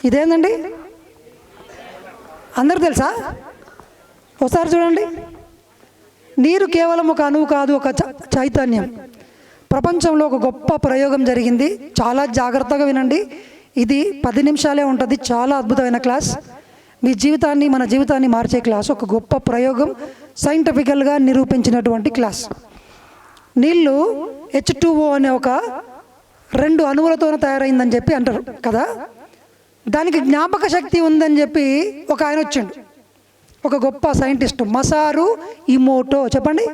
ఇదేందండి? అందరు తెలుసా? ఒకసారి చూడండి. నీరు కేవలం ఒక అణువు కాదు, ఒక చైతన్యం. ప్రపంచంలో ఒక గొప్ప ప్రయోగం జరిగింది. చాలా జాగ్రత్తగా వినండి. ఇది 10 నిమిషాలే ఉంటుంది. చాలా అద్భుతమైన క్లాస్. మీ జీవితాన్ని, మన జీవితాన్ని మార్చే క్లాస్. ఒక గొప్ప ప్రయోగం, సైంటిఫికల్గా నిరూపించినటువంటి క్లాస్. నీళ్ళు H2O అనే ఒక 2 అణువులతోనే తయారైందని చెప్పి అంటారు కదా. దానికి జ్ఞాపక శక్తి ఉందని చెప్పి ఒక ఆయన వచ్చిండు, ఒక గొప్ప సైంటిస్టు, మసారు ఇమోటో. చెప్పండి.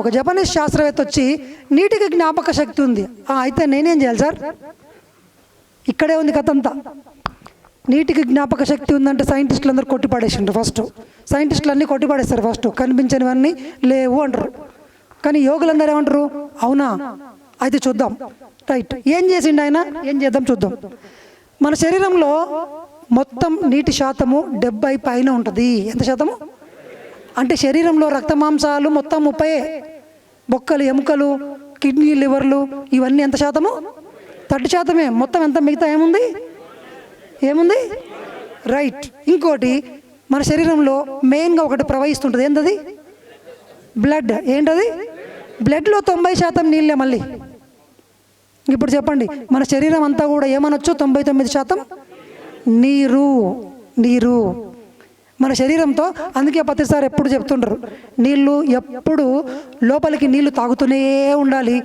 ఒక జపనీస్ శాస్త్రవేత్త వచ్చి నీటికి జ్ఞాపక శక్తి ఉంది. అయితే నేనేం చేయాలి సార్? ఇక్కడే ఉంది కథ అంతా. నీటికి జ్ఞాపక శక్తి ఉందంటే సైంటిస్టులు అందరూ కొట్టిపడేసిండ్రు. ఫస్ట్ సైంటిస్టులు అన్నీ కొట్టిపడేస్తారు. ఫస్ట్ కనిపించనివన్నీ లేవు అంటారు. కానీ యోగులందరూ ఏమంటారు? అవునా, అయితే చూద్దాం. రైట్. ఏం చేసిండు ఆయన? ఏం చేద్దాం చూద్దాం. మన శరీరంలో మొత్తం నీటి శాతము 70 పైన ఉంటుంది. ఎంత శాతము అంటే శరీరంలో రక్త మాంసాలు మొత్తం 30, బొక్కలు, ఎముకలు, కిడ్నీ, లివర్లు ఇవన్నీ ఎంత శాతము? 30%. మొత్తం ఎంత? మిగతా ఏముంది? రైట్. ఇంకోటి, మన శరీరంలో మెయిన్గా ఒకటి ప్రవహిస్తుంటుంది. ఏంటది? బ్లడ్. ఏంటది? బ్లడ్లో 90% నీళ్ళే. మళ్ళీ ఇప్పుడు చెప్పండి, మన శరీరం అంతా కూడా ఏమనొచ్చు? 99% నీరు. మన శరీరంతో. అందుకే ప్రతిసారి ఎప్పుడు చెప్తుంటారు, నీళ్ళు ఎప్పుడు లోపలికి నీళ్లు తాగుతూనే ఉండాలి,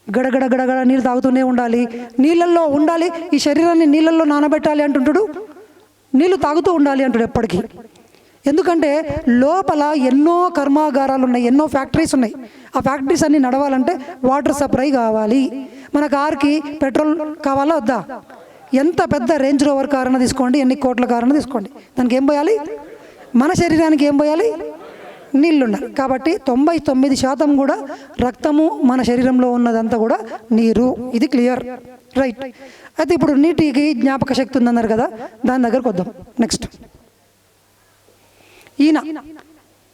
గడగడ గడగడ నీళ్ళు తాగుతూనే ఉండాలి, నీళ్ళల్లో ఉండాలి. ఈ శరీరాన్ని నీళ్ళల్లో నానబెట్టాలి అంటుంటాడు, నీళ్ళు తాగుతూ ఉండాలి అంటాడు ఎప్పటికీ. ఎందుకంటే లోపల ఎన్నో కర్మాగారాలు ఉన్నాయి, ఎన్నో ఫ్యాక్టరీస్ ఉన్నాయి. ఆ ఫ్యాక్టరీస్ అన్నీ నడవాలంటే వాటర్ సప్లై కావాలి. మన కార్కి పెట్రోల్ కావాలా వద్దా? ఎంత పెద్ద రేంజ్ రోవర్ కారణ తీసుకోండి, ఎన్ని కోట్ల కారణ తీసుకోండి, దానికి ఏం పోయాలి? మన శరీరానికి ఏం పోయాలి? నీళ్ళు ఉండాలి. కాబట్టి 99% కూడా రక్తము మన శరీరంలో ఉన్నదంతా కూడా నీరు. ఇది క్లియర్. రైట్. అయితే ఇప్పుడు నీటికి జ్ఞాపక శక్తి ఉందన్నారు కదా, దాని దగ్గరకు వద్దాం. నెక్స్ట్,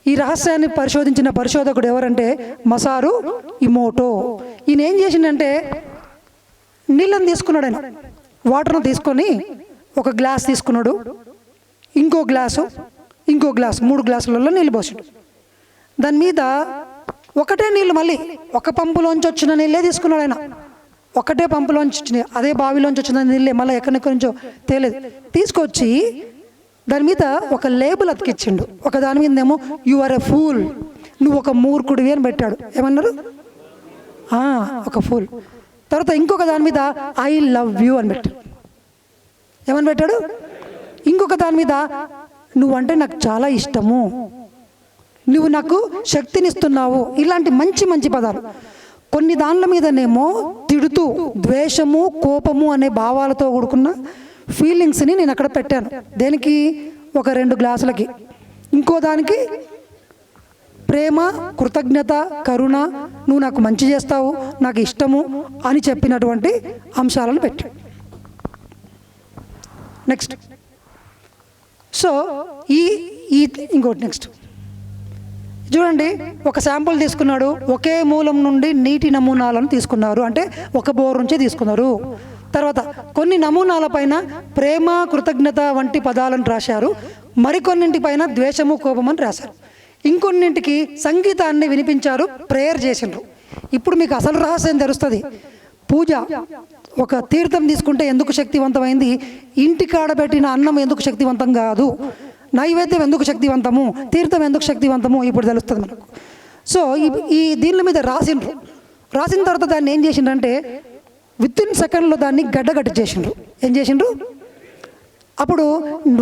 ఈ రహస్యాన్ని పరిశోధించిన పరిశోధకుడు ఎవరంటే మసారు ఇమోటో. ఈయన ఏం చేసిండంటే నీళ్ళని తీసుకున్నాడు. ఆయన వాటర్ను తీసుకొని ఒక గ్లాస్ తీసుకున్నాడు, ఇంకో గ్లాసు, 3 గ్లాసులలో నీళ్ళు పోసాడు. దాని మీద ఒకటే నీళ్ళు, మళ్ళీ ఒక పంపులోంచి వచ్చిన నీళ్ళే తీసుకున్నాడు ఆయన. ఒకటే పంపులోంచి వచ్చినాయి, అదే బావిలోంచి వచ్చిన నీళ్ళే, మళ్ళీ ఎక్కడెక్కడి నుంచో తేలేదు. తీసుకొచ్చి దాని మీద ఒక లేబుల్ అతికిచ్చిండు. ఒక దాని మీద ఏమో యు ఆర్ ఎ ఫూల్, నువ్వు ఒక మూర్ఖుడివి అని పెట్టాడు. ఏమన్నారు? ఒక ఫూల్. తర్వాత ఇంకొక దాని మీద ఐ లవ్ యూ అని పెట్టాడు. ఏమని పెట్టాడు? ఇంకొక దాని మీద నువ్వంటే నాకు చాలా ఇష్టము, నువ్వు నాకు శక్తినిస్తున్నావు. ఇలాంటి మంచి మంచి పదాలు. కొన్ని దానిల మీదనేమో తిడుతూ ద్వేషము, కోపము అనే భావాలతో కూడుకున్న ఫీలింగ్స్ని నేను అక్కడ పెట్టాను. దేనికి? ఒక 2 గ్లాసులకి. ఇంకో దానికి ప్రేమ, కృతజ్ఞత, కరుణ, నువ్వు నాకు మంచి చేస్తావు, నాకు ఇష్టము అని చెప్పినటువంటి అంశాలను పెట్టాడు. నెక్స్ట్. సో ఇంకోటి నెక్స్ట్ చూడండి. ఒక శాంపుల్ తీసుకున్నాడు, ఒకే మూలం నుండి నీటి నమూనాలను తీసుకున్నారు, అంటే ఒక బోర్ నుంచే తీసుకున్నారు. తర్వాత కొన్ని నమూనాల పైన ప్రేమ, కృతజ్ఞత వంటి పదాలను రాశారు, మరికొన్నింటి పైన ద్వేషము, కోపం అని రాశారు, ఇంకొన్నింటికి సంగీతాన్ని వినిపించారు, ప్రేయర్ చేసిండ్రు. ఇప్పుడు మీకు అసలు రహస్యం తెలుస్తుంది. పూజ, ఒక తీర్థం తీసుకుంటే ఎందుకు శక్తివంతమైంది, ఇంటికాడ పెట్టిన అన్నం ఎందుకు శక్తివంతం కాదు, నైవేద్యం ఎందుకు శక్తివంతము, తీర్థం ఎందుకు శక్తివంతము ఇప్పుడు తెలుస్తుంది మనకు. సో ఈ దీని మీద రాసిన తర్వాత దాన్ని ఏం చేసిండ్రంటే వితిన్ సెకండ్లో దాన్ని గడ్డగట్టి చేసిండ్రు. ఏం చేసిండ్రు? అప్పుడు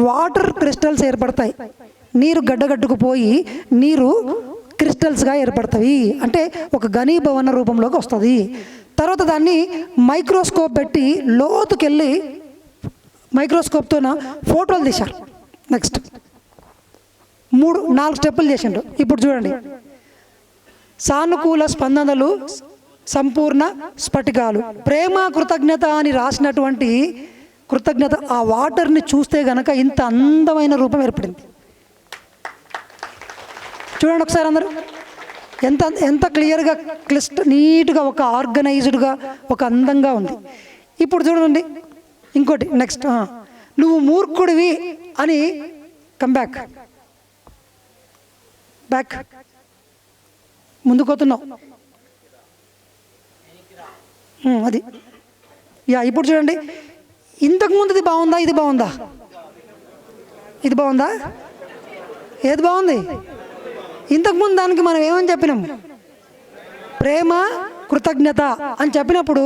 వాటర్ క్రిస్టల్స్ ఏర్పడతాయి, నీరు గడ్డగట్టుకుపోయి నీరు క్రిస్టల్స్గా ఏర్పడతాయి, అంటే ఒక ఘనీభవన రూపంలోకి వస్తుంది. తర్వాత దాన్ని మైక్రోస్కోప్ పెట్టి లోతుకెళ్ళి మైక్రోస్కోప్తో ఫోటోలు తీశారు. నెక్స్ట్ 3-4 స్టెప్పులు చేసిండ్రు. ఇప్పుడు చూడండి, సానుకూల స్పందనలు, సంపూర్ణ స్ఫటికాలు, ప్రేమ, కృతజ్ఞత అని రాసినటువంటి కృతజ్ఞత, ఆ వాటర్ని చూస్తే గనక ఇంత అందమైన రూపం ఏర్పడింది. చూడండి ఒకసారి అందరూ, ఎంత ఎంత క్లియర్గా, నీట్గా, ఒక ఆర్గనైజ్డ్గా, ఒక అందంగా ఉంది. ఇప్పుడు చూడండి, ఇంకోటి నెక్స్ట్, నువ్వు మూర్ఖుడివి అని కమ్ బ్యాక్ ముందుకోతున్నావు. అది ఇప్పుడు చూడండి, ఇంతకు ముందుది బాగుందా, ఇది బాగుందా? ఇది బాగుందా? ఏది బాగుంది? ఇంతకుముందు దానికి మనం ఏమని చెప్పినాం? ప్రేమ, కృతజ్ఞత అని చెప్పినప్పుడు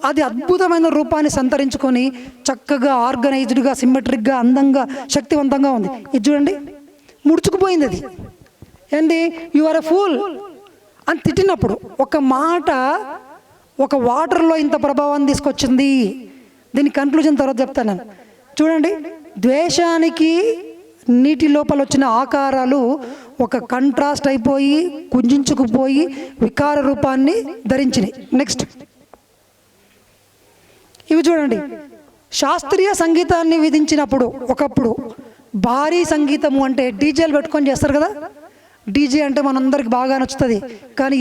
అది అద్భుతమైన రూపాన్ని సంతరించుకొని చక్కగా ఆర్గనైజ్డ్గా, సిమ్మెట్రిక్గా, అందంగా, శక్తివంతంగా ఉంది. ఇది చూడండి, ముడుచుకుపోయింది. అది ఏంటి? యు ఆర్ ఎ ఫూల్ అని తిట్టినప్పుడు ఒక మాట ఒక వాటర్లో ఇంత ప్రభావాన్ని తీసుకొచ్చింది. దీని కన్క్లూజన్ తర్వాత చెప్తాను నేను. చూడండి, ద్వేషానికి నీటి లోపల వచ్చిన ఆకారాలు ఒక కంట్రాస్ట్ అయిపోయి కుంజించుకుపోయి వికార రూపాన్ని ధరించినాయి. నెక్స్ట్ ఇవి చూడండి, శాస్త్రీయ సంగీతాన్ని విధించినప్పుడు ఒకప్పుడు భారీ సంగీతము అంటే డీజేలు పెట్టుకొని చేస్తారు కదా. డీజే అంటే మనందరికి బాగా నచ్చుతుంది, కానీ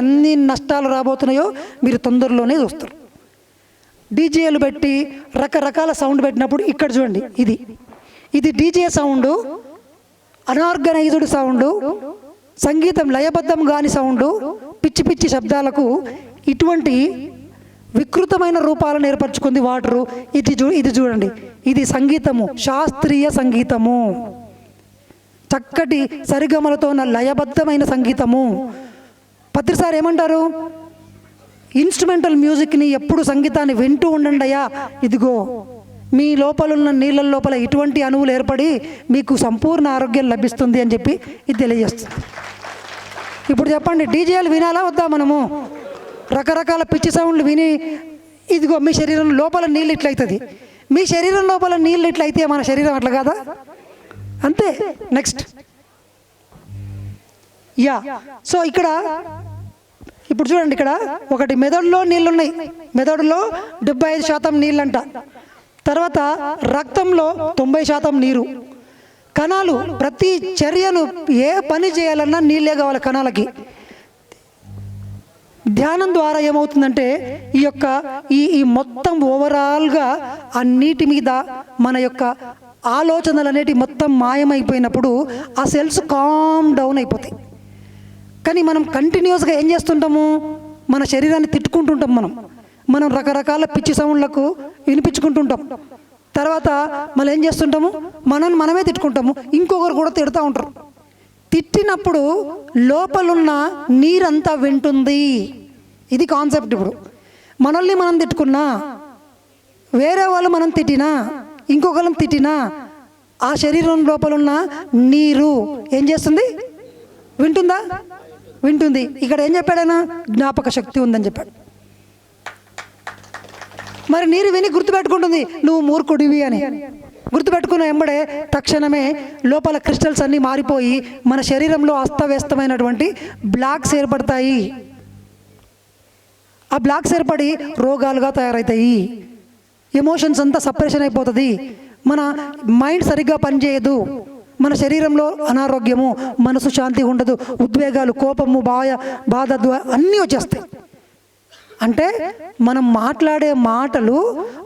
ఎన్ని నష్టాలు రాబోతున్నాయో మీరు తొందరలోనే చూస్తారు. డీజేలు పెట్టి రకరకాల సౌండ్ పెట్టినప్పుడు ఇక్కడ చూడండి, ఇది డీజే సౌండ్, అనార్గనైజ్డ్ సౌండ్, సంగీతం లయబద్ధం కాని సౌండ్, పిచ్చి పిచ్చి శబ్దాలకు ఇటువంటి వికృతమైన రూపాలను ఏర్పరచుకుంది వాటరు. ఇది చూడండి, ఇది సంగీతము, శాస్త్రీయ సంగీతము, చక్కటి సరిగమలతో ఉన్న లయబద్ధమైన సంగీతము. పత్రిసారి ఏమంటారు? ఇన్స్ట్రుమెంటల్ మ్యూజిక్ని ఎప్పుడు సంగీతాన్ని వింటూ ఉండండి అయ్యా, ఇదిగో మీ లోపల ఉన్న నీళ్ళ లోపల ఇటువంటి అణువులు ఏర్పడి మీకు సంపూర్ణ ఆరోగ్యం లభిస్తుంది అని చెప్పి ఇది తెలియజేస్తుంది. ఇప్పుడు చెప్పండి, డీజేలు వినాలా వద్దా? మనము రకరకాల పిచ్చి సౌండ్లు విని ఇదిగో మీ శరీరం లోపల నీళ్ళు ఇట్లయితుంది. మీ శరీరం లోపల నీళ్ళు ఇట్లయితే మన శరీరం అట్లా కాదా? అంతే. నెక్స్ట్ సో ఇక్కడ ఇప్పుడు చూడండి, ఇక్కడ ఒకటి మెదడులో నీళ్ళు ఉన్నాయి. మెదడులో 75% నీళ్ళంట. తర్వాత రక్తంలో 90% నీరు. కణాలు ప్రతి చర్యను ఏ పని చేయాలన్నా నీళ్ళే కావాలి కణాలకి. ధ్యానం ద్వారా ఏమవుతుందంటే ఈ మొత్తం ఓవరాల్గా ఆ నీటి మీద మన యొక్క ఆలోచనలు అనేటివి మొత్తం మాయమైపోయినప్పుడు ఆ సెల్స్ కామ్ డౌన్ అయిపోతాయి. కానీ మనం కంటిన్యూస్గా ఏం చేస్తుంటాము? మన శరీరాన్ని తిట్టుకుంటుంటాం. మనం రకరకాల పిచ్చి సౌండ్లకు వినిపించుకుంటుంటాం. తర్వాత మళ్ళీ ఏం చేస్తుంటాము? మనమే తిట్టుకుంటాము, ఇంకొకరు కూడా తిడుతూ ఉంటారు. తిట్టినప్పుడు లోపలున్న నీరంతా వింటుంది. ఇది కాన్సెప్ట్. ఇప్పుడు మనల్ని మనం తిట్టుకున్నా, వేరే వాళ్ళు మనం తిట్టినా, ఇంకొకళ్ళని తిట్టినా ఆ శరీరం లోపలున్న నీరు ఏం చేస్తుంది? వింటుందా? వింటుంది. ఇక్కడ ఏం చెప్పాడైనా? జ్ఞాపక శక్తి ఉందని చెప్పాడు. మరి నీరు విని గుర్తుపెట్టుకుంటుంది నువ్వు మూర్ఖుడివి అని. గుర్తుపెట్టుకున్న వెంబడే తక్షణమే లోపల క్రిస్టల్స్ అన్నీ మారిపోయి మన శరీరంలో అస్తవ్యస్తమైనటువంటి బ్లాక్స్ ఏర్పడతాయి. ఆ బ్లాక్స్ ఏర్పడి రోగాలుగా తయారవుతాయి. ఎమోషన్స్ అంతా సప్రెషన్ అయిపోతుంది. మన మైండ్ సరిగ్గా పనిచేయదు. మన శరీరంలో అనారోగ్యము, మనసు శాంతి ఉండదు, ఉద్వేగాలు, కోపము, బాధ అన్నీ వచ్చేస్తాయి. అంటే మనం మాట్లాడే మాటలు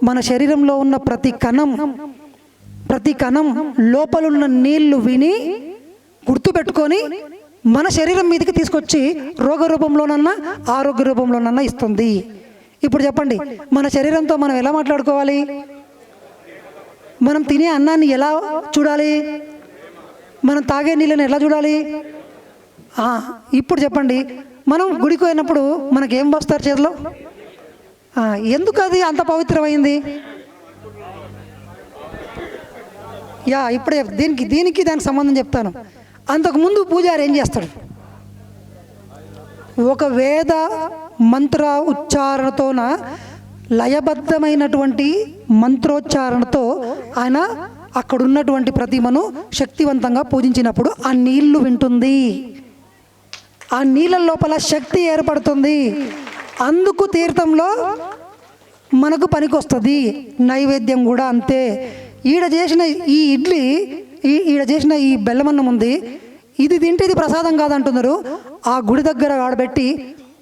మన శరీరంలో ఉన్న ప్రతి కణం లోపలున్న నీళ్లు విని గుర్తుపెట్టుకొని మన శరీరం మీదకి తీసుకొచ్చి రోగ రూపంలోనన్నా ఆరోగ్య రూపంలోనన్నా ఇస్తుంది. ఇప్పుడు చెప్పండి, మన శరీరంతో మనం ఎలా మాట్లాడుకోవాలి? మనం తినే అన్నాన్ని ఎలా చూడాలి? మనం తాగే నీళ్ళని ఎలా చూడాలి? ఇప్పుడు చెప్పండి, మనం గుడికి పోయినప్పుడు మనకేం వస్తారు చేతిలో? ఎందుకు అది అంత పవిత్రమైంది? ఇప్పుడే దీనికి దానికి సంబంధం చెప్తాను. అంతకుముందు పూజారి ఏం చేస్తాడు? ఒక వేద మంత్ర ఉచ్చారణతోన లయబద్ధమైనటువంటి మంత్రోచ్చారణతో ఆయన అక్కడున్నటువంటి ప్రతిమను శక్తివంతంగా పూజించినప్పుడు ఆ నీళ్లు వింటుంది. ఆ నీళ్ళ లోపల శక్తి ఏర్పడుతుంది. అందుకు తీర్థంలో మనకు పనికొస్తుంది. నైవేద్యం కూడా అంతే. ఈడ చేసిన ఈ ఇడ్లీ, ఈడ చేసిన ఈ బెల్లమన్నం ఉంది, ఇది తింటే ఇది ప్రసాదం కాదంటున్నారు. ఆ గుడి దగ్గర ఆడబెట్టి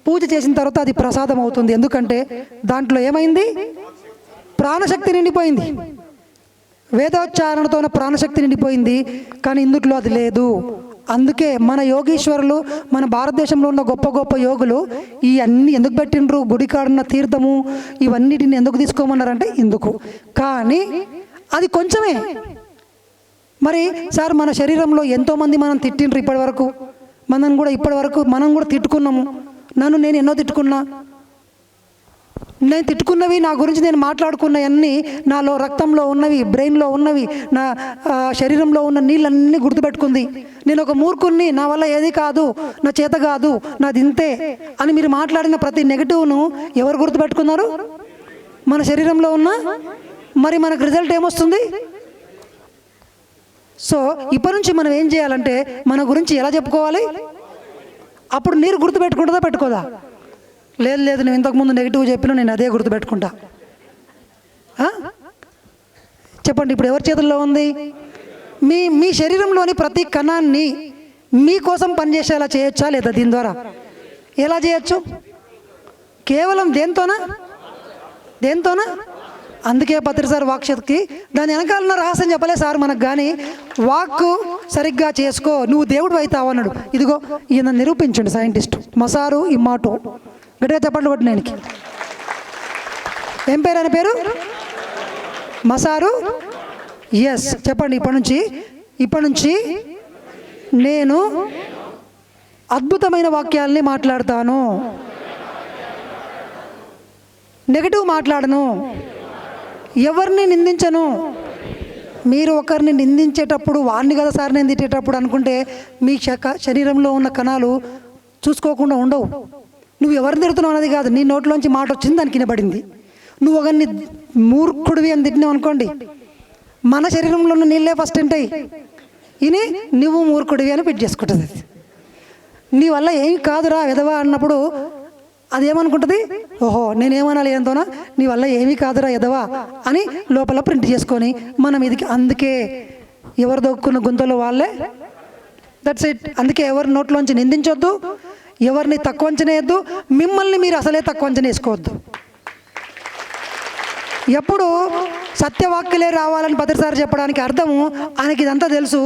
పూజ చేసిన తర్వాత అది ప్రసాదం అవుతుంది. ఎందుకంటే దాంట్లో ఏమైంది? ప్రాణశక్తి నిండిపోయింది, వేదోచ్చారణతో ప్రాణశక్తి నిండిపోయింది. కానీ ఇందుట్లో అది లేదు. అందుకే మన యోగీశ్వరులు, మన భారతదేశంలో ఉన్న గొప్ప గొప్ప యోగులు ఈ అన్ని ఎందుకు పెట్టిండ్రు, గుడి కాడున్న తీర్థము ఇవన్నిటిని ఎందుకు తీసుకోమన్నారంటే ఇందుకు. కానీ అది కొంచెమే. మరి సార్ మన శరీరంలో ఎంతోమంది మనం తిట్టిండ్రు ఇప్పటి వరకు, మనం కూడా తిట్టుకున్నాము. నేను ఎన్నో తిట్టుకున్నా. నేను తిట్టుకున్నవి, నా గురించి నేను మాట్లాడుకున్నవన్నీ, నాలో రక్తంలో ఉన్నవి, బ్రెయిన్లో ఉన్నవి, నా శరీరంలో ఉన్న నీళ్ళన్నీ గుర్తుపెట్టుకుంది. నేను ఒక మూర్ఖుణ్ణి, నా వల్ల ఏది కాదు, నా చేత కాదు, నాది ఇంతే అని మీరు మాట్లాడిన ప్రతి నెగిటివ్ను ఎవరు గుర్తుపెట్టుకున్నారు? మన శరీరంలో ఉన్న. మరి మనకు రిజల్ట్ ఏమొస్తుంది? సో ఇప్పటి నుంచి మనం ఏం చేయాలంటే మన గురించి ఎలా చెప్పుకోవాలి? అప్పుడు నీరు గుర్తుపెట్టుకుంటుందా పెట్టుకోదా? లేదు నేను ఇంతకుముందు నెగిటివ్ చెప్పినా నేను అదే గుర్తుపెట్టుకుంటా. చెప్పండి, ఇప్పుడు ఎవరి చేతుల్లో ఉంది? మీ శరీరంలోని ప్రతి కణాన్ని మీకోసం పనిచేసేలా చేయొచ్చా లేదా? దీని ద్వారా ఎలా చేయొచ్చు? కేవలం దేంతోనా? అందుకే పత్రి సార్ వాక్శక్తి దాని వెనకాలన్న రహస్యం చెప్పలే సార్ మనకు. కానీ వాక్కు సరిగ్గా చేసుకో, నువ్వు దేవుడు అవుతావు అన్నాడు. ఇదిగో ఈయన నిరూపించండి సైంటిస్ట్ మసారు ఇమోటో. గట్టిగా చెప్పండి కొట్టి. నేను ఏం పేరు? ఆయన పేరు మసారు. ఎస్, చెప్పండి. ఇప్పటి నుంచి నేను అద్భుతమైన వాక్యాలని మాట్లాడతాను, నెగటివ్ మాట్లాడను, ఎవరిని నిందించను. మీరు ఒకరిని నిందించేటప్పుడు వాడిని కదా సార్ నేను తిట్టేటప్పుడు అనుకుంటే మీ శరీరంలో ఉన్న కణాలు చూసుకోకుండా ఉండవు. నువ్వు ఎవరిని తిడుతున్నావు అన్నది కాదు, నీ నోట్లోంచి మాట వచ్చింది, దానికి వినబడింది. నువ్వు ఒకరిని మూర్ఖుడివి అని తిట్టినావు అనుకోండి, మన శరీరంలో ఉన్న నీళ్ళే ఫస్ట్ ఉంటాయి. ఇని నువ్వు మూర్ఖుడివి అని పిట్ చేసుకుంటుంది. అది నీ వల్ల ఏం కాదురా ఎదవా అన్నప్పుడు అదేమనుకుంటుంది? ఓహో నేనేమనాలి ఏంతోనా, నీ వల్ల ఏమీ కాదురా ఎదవా అని లోపల ప్రింట్ చేసుకొని మనం ఇది. అందుకే ఎవరు దొక్కున్న గుంతలో వాళ్ళే. That's it. అందుకే ఎవరి నోట్లోంచి నిందించొద్దు, ఎవరిని తక్కువ అంచనా వేయద్దు, మిమ్మల్ని మీరు అసలే తక్కువ అంచనా వేసుకోవద్దు. ఎప్పుడు సత్యవాక్యలే రావాలని పత్రిసారి చెప్పడానికి అర్థము ఆయనకి ఇదంతా తెలుసు.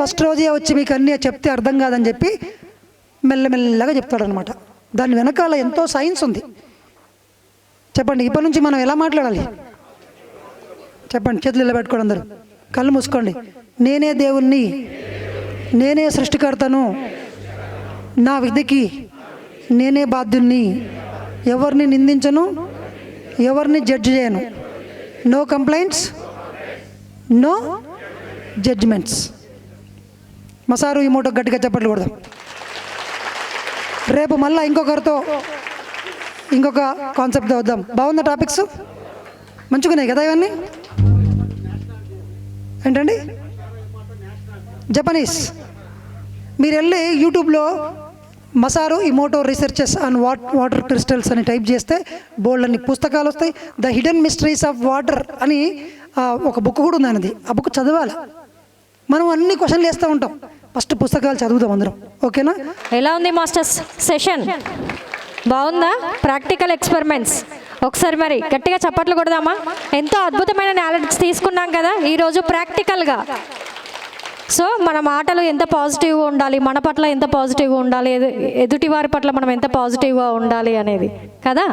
ఫస్ట్ రోజే వచ్చి మీకు అన్నీ చెప్తే అర్థం కాదని చెప్పి మెల్లమెల్లగా చెప్తాడనమాట. దాని వెనకాల ఎంతో సైన్స్ ఉంది. చెప్పండి, ఇప్పటి నుంచి మనం ఎలా మాట్లాడాలి? చెప్పండి, చేతులు ఇలా పెట్టుకోండి, అందరూ కళ్ళు మూసుకోండి. నేనే దేవుణ్ణి, నేనే సృష్టికర్తను, నా విధికి నేనే బాధ్యుణ్ణి, ఎవరిని నిందించను, ఎవరిని జడ్జి చేయను. No complaints, no judgements. Masaru Emoto గట్టిగా చప్పట్లు కొడదాం. రేపు మళ్ళీ ఇంకొక కాన్సెప్ట్తో వద్దాం. బాగుందా? టాపిక్స్ మంచిగున్నాయి కదా ఇవన్నీ? ఏంటండి? జపనీస్. మీరు వెళ్ళి యూట్యూబ్లో Masaru ఇమోటో researches on water crystals అని టైప్ చేస్తే బోల్డ్ అన్ని పుస్తకాలు వస్తాయి. The hidden mysteries of water అని ఒక బుక్ కూడా ఉంది ఆయనది. ఆ బుక్ చదవాలి. మనం అన్ని క్వశ్చన్లు వేస్తూ ఉంటాం. ఫస్ట్ పుస్తకాలు చదువుదాం అందరం. ఓకేనా? ఎలా ఉంది మాస్టర్స్ సెషన్? బాగుందా? ప్రాక్టికల్ ఎక్స్పెరిమెంట్స్ ఒకసారి మరి గట్టిగా చప్పట్లు కొడదామా? ఎంతో అద్భుతమైన నాలెడ్జ్ తీసుకున్నాం కదా ఈరోజు ప్రాక్టికల్గా. సో మన మాటలు ఎంత పాజిటివ్గా ఉండాలి, మన పట్ల ఎంత పాజిటివ్గా ఉండాలి, ఎదుటి వారి పట్ల మనం ఎంత పాజిటివ్గా ఉండాలి అనేది కదా.